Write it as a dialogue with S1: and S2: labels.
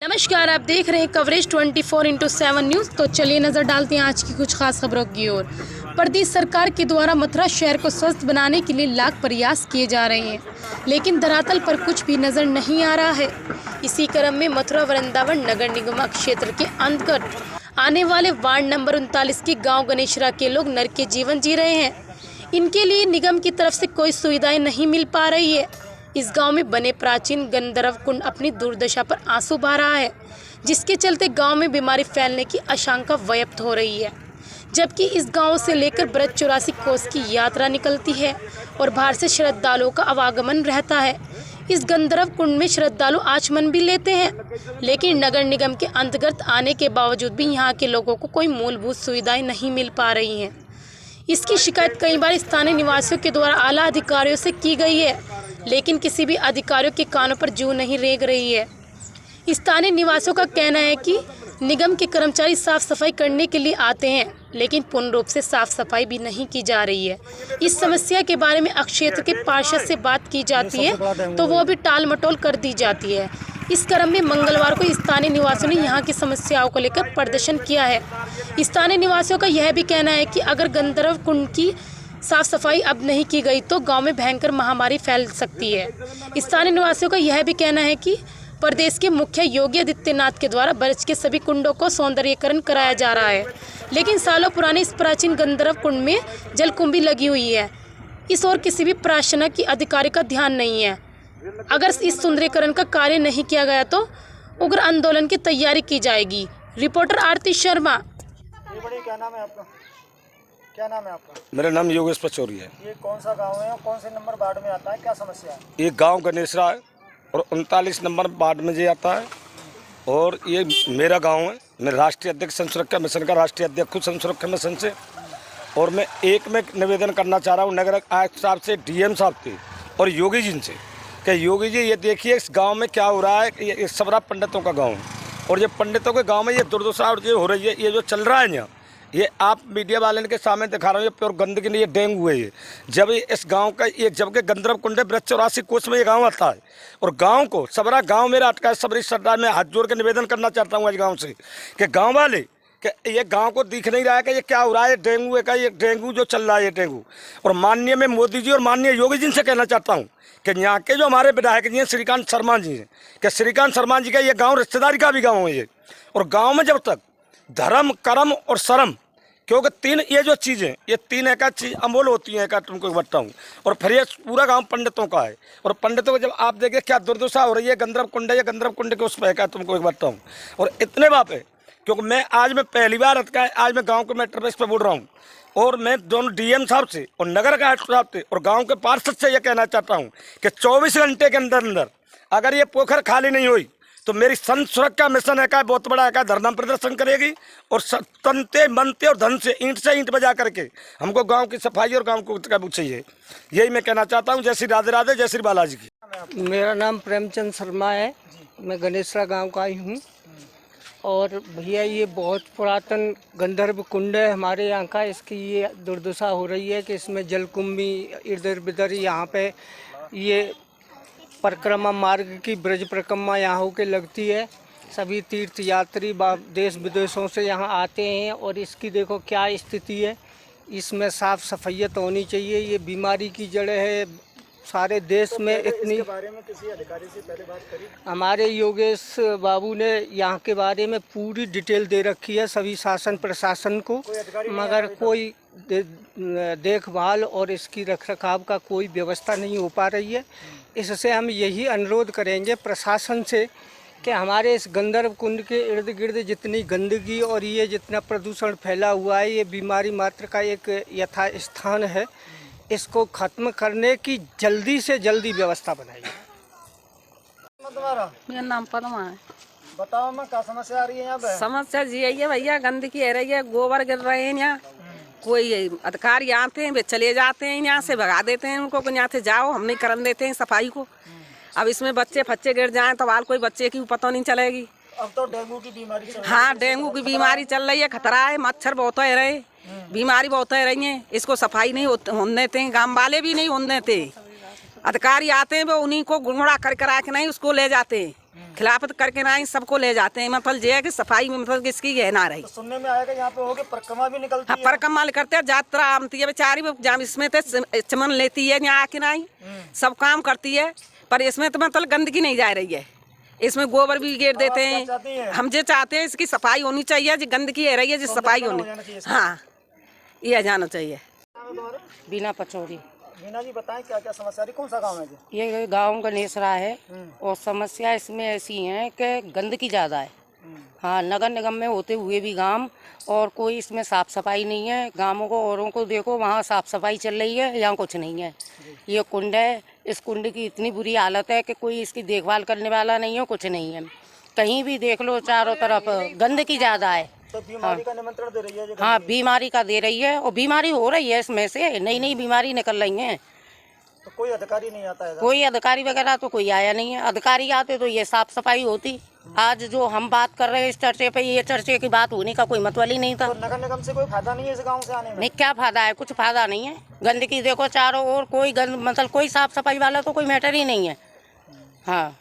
S1: नमस्कार, आप देख रहे हैं कवरेज 24x7 न्यूज़। तो चलिए नज़र डालते हैं आज की कुछ खास खबरों की ओर। प्रदेश सरकार के द्वारा मथुरा शहर को स्वस्थ बनाने के लिए लाख प्रयास किए जा रहे हैं, लेकिन धरातल पर कुछ भी नज़र नहीं आ रहा है। इसी क्रम में मथुरा वृंदावन नगर निगम क्षेत्र के अंतर्गत आने वाले वार्ड नंबर 39 के गाँव गणेशरा के लोग नरक के जीवन जी रहे हैं। इनके लिए निगम की तरफ से कोई सुविधाएं नहीं मिल पा रही है। इस गांव में बने प्राचीन गंधर्व कुंड अपनी दुर्दशा पर आंसू बहा रहा है, जिसके चलते गांव में बीमारी फैलने की आशंका व्यक्त हो रही है। जबकि इस गांव से लेकर ब्रज 84 कोस की यात्रा निकलती है और बाहर से श्रद्धालुओं का आवागमन रहता है। इस गंधर्व कुंड में श्रद्धालु आचमन भी लेते हैं, लेकिन नगर निगम के अंतर्गत आने के बावजूद भी यहाँ के लोगों को कोई मूलभूत सुविधाएं नहीं मिल पा रही हैं। इसकी शिकायत कई बार स्थानीय निवासियों के द्वारा आला अधिकारियों से की गई है, लेकिन किसी भी अधिकारियों के कानों पर जू नहीं रेंग रही है। स्थानीय निवासियों का कहना है कि निगम के कर्मचारी साफ सफाई करने के लिए आते हैं, लेकिन पूर्ण रूप से साफ सफाई भी नहीं की जा रही है। इस समस्या के बारे में क्षेत्र के पार्षद से बात की जाती है तो वो भी टाल मटोल कर दी जाती है। इस क्रम में मंगलवार को स्थानीय निवासियों ने यहाँ की समस्याओं को लेकर प्रदर्शन किया है। स्थानीय निवासियों का यह भी कहना है कि अगर गंधर्व कुंड की साफ सफाई अब नहीं की गई तो गांव में भयंकर महामारी फैल सकती है। स्थानीय निवासियों का यह भी कहना है कि प्रदेश के मुख्य योगी आदित्यनाथ के द्वारा ब्रज के सभी कुंडों को सौंदर्यीकरण कराया जा रहा है, लेकिन सालों पुराने इस प्राचीन गंधर्व कुंड में जलकुंभी लगी हुई है। इस ओर किसी भी प्रशासनिक की अधिकारी का ध्यान नहीं है। अगर इस सुंदरीकरण का कार्य नहीं किया गया तो उग्र आंदोलन की तैयारी की जाएगी। रिपोर्टर आरती शर्मा।
S2: क्या नाम है आपका? क्या नाम है आपका?
S3: मेरा नाम योगेश पचौरी है।
S2: ये कौन सा गांव है और कौन से नंबर वार्ड में आता है? क्या समस्या है?
S3: ये गांव गणेशरा है और 39 नंबर वार्ड में जे आता है और ये मेरा गांव है। मैं राष्ट्रीय अध्यक्ष सन सुरक्षा मिशन का राष्ट्रीय अध्यक्ष हूँ सन सुरक्षा मिशन से। और मैं निवेदन करना चाह रहा हूँ नगर आयुक्त साहब से, डीएम साहब से और योगी जी से कि योगी जी ये देखिए इस गाँव में क्या हो रहा है। ये सबरा पंडितों का गाँव है और ये पंडितों के गाँव में ये दुर्दशा और ये हो रही है। ये जो चल रहा है यहाँ, ये आप मीडिया वाले के सामने दिखा रहे हो, ये प्योर गंदगी नहीं, ये डेंगू है। ये जब इस गांव का ये जबकि गंधर्व कुंड ब्रज 84 कोस में ये गांव आता है और गांव को सबरा गांव मेरा अटका है। सबरी सरदार में हाथ जोड़ के निवेदन करना चाहता हूँ आज गांव से कि गांव वाले कि ये गांव को दिख नहीं रहा है कि ये क्या हो रहा है। डेंगू है का, ये डेंगू जो चल रहा है ये डेंगू। और माननीय मैं मोदी जी और माननीय योगी जी से कहना चाहता हूँ कि यहाँ के जो हमारे विधायक जी हैं श्रीकांत शर्मा जी हैं कि श्रीकांत शर्मा जी का ये गाँव रिश्तेदारी का भी गाँव है ये। और गाँव में जब तक धर्म कर्म और शर्म, क्योंकि तीन ये जो चीज़ें ये तीन एक चीज़ अमोल होती हैं, एक तुमको बताऊँ। और फिर ये पूरा गांव पंडितों का है और पंडितों को जब आप देखें क्या दुर्दशा हो रही है। गंधर्व कुंड है, ये गंधर्व कुंड के उस पर है तुमको एक बताऊँ। और इतने बाप है क्योंकि मैं पहली बार आज मैं गाँव के मैटर पे बोल रहा हूँ और मैं दोनों डीएम साहब से और नगर का आयुक्त साहब से और गाँव के पार्षद से यह कहना चाहता हूँ कि 24 घंटे के अंदर अंदर अगर ये पोखर खाली नहीं हुई तो मेरी सन सुरक्षा मिशन है का बहुत बड़ा है धरना प्रदर्शन करेगी और तनते मनते और धन से ईंट बजा करके हमको गांव की सफाई और गांव को चाहिए। यही मैं कहना चाहता हूं। जय श्री राधे राधे, जय श्री बालाजी की।
S4: मेरा नाम प्रेमचंद शर्मा है, मैं गणेशरा गांव का ही हूं। और भैया ये बहुत पुरातन गंधर्व कुंड है हमारे यहाँ का। इसकी ये दुर्दशा हो रही है कि इसमें जलकुंभी इधर बिधर यहाँ पे ये परिक्रमा मार्ग की ब्रज परिक्रमा यहाँ होकर लगती है। सभी तीर्थ यात्री देश विदेशों से यहाँ आते हैं और इसकी देखो क्या स्थिति है। इसमें साफ सफाइयत होनी चाहिए। ये बीमारी की जड़ है सारे देश में। इतनी
S2: बारे में किसी अधिकारी से पहले बात करी?
S4: हमारे योगेश बाबू ने यहाँ के बारे में पूरी डिटेल दे रखी है सभी शासन प्रशासन को, मगर कोई देखभाल और इसकी रखरखाव का कोई व्यवस्था नहीं हो पा रही है। इससे हम यही अनुरोध करेंगे प्रशासन से कि हमारे इस गंधर्व कुंड के इर्द गिर्द जितनी गंदगी और ये जितना प्रदूषण फैला हुआ है, ये बीमारी मात्र का एक यथा स्थान है। इसको खत्म करने की जल्दी से जल्दी व्यवस्था बनाइए।
S2: तुम्हारा?
S5: मेरा नाम पद्मा है।
S2: बताओ मैं क्या समस्या आ रही है यहाँ पे?
S5: समस्या जी है भैया, गंदगी है रही है, गोबर गिर रहे हैं यहाँ। कोई अधिकारी आते हैं वे चले जाते हैं, यहाँ से भगा देते हैं उनको कि यहाँ से जाओ, हम नहीं करन देते हैं सफाई को। अब इसमें बच्चे फच्चे गिर जाएं तो बाल कोई बच्चे की पता नहीं चलेगी।
S2: अब तो डेंगू की बीमारी चल रही है।
S5: हाँ, डेंगू की बीमारी चल रही है, खतरा है, मच्छर बहुत है रहे, बीमारी बहुत है रही है। इसको सफाई नहीं होने देते हैं, गाँव वाले भी नहीं होने देते। अधिकारी आते हैं वो उन्हीं को गुणगुणा कर करा के नहीं उसको ले जाते हैं। खिलाफत करके ना सबको ले जाते हैं। मतलब ये है कि सफाई में मतलब किसकी है ना रही।
S2: तो सुनने में आया कि यहाँ पे होगी परिक्रमा भी निकलती
S5: हाँ,
S2: है।
S5: परिक्रमा करते हैं, यात्रा आती है बेचारी जब इसमें तो चमन लेती है यहाँ आके नहीं सब काम करती है, पर इसमें तो मतलब गंदगी नहीं जा रही है। इसमें गोबर भी गिर देते
S2: आप क्या चाहती
S5: हैं।
S2: हैं?
S5: हम जो चाहते हैं इसकी सफाई होनी चाहिए, जो गंदगी है रही है जिस सफाई
S2: हो
S5: होनी,
S2: जाना चाहिए इसका।
S5: हाँ ये जाना चाहिए।
S2: नाम है तुम्हारा?
S6: बिना पचौड़ी।
S2: मीना जी बताएं क्या क्या समस्या रही, कौन सा गाँव है जी?
S6: ये गांव गणेशरा है और समस्या इसमें ऐसी है कि गंदगी ज़्यादा है। हाँ, नगर निगम में होते हुए भी गांव और कोई इसमें साफ़ सफाई नहीं है। गांवों को औरों को देखो, वहाँ साफ़ सफाई चल रही है, यहाँ कुछ नहीं है। ये कुंड है, इस कुंड की इतनी बुरी हालत है कि कोई इसकी देखभाल करने वाला नहीं है, कुछ नहीं है। कहीं भी देख लो चारों तरफ गंदगी ज़्यादा है।
S2: तो बीमारी का निमंत्रण दे रही है जी?
S6: हाँ, बीमारी का दे रही है और बीमारी हो रही है, इसमें से नई नई बीमारी निकल रही हैं।
S2: तो कोई अधिकारी नहीं आता है इधर?
S6: कोई अधिकारी वगैरह तो कोई आया नहीं है। अधिकारी आते तो ये साफ सफाई होती। आज जो हम बात कर रहे हैं इस चर्चे पे, ये चर्चे की बात होने का कोई मतलब ही नहीं था।
S2: तो नगर निगम से कोई फायदा नहीं है इस गाँव से आने में?
S6: नहीं, क्या फायदा है? कुछ फायदा नहीं है। गंदगी देखो चारों ओर, कोई मतलब कोई साफ सफाई वाला तो कोई मैटर ही नहीं है। हाँ।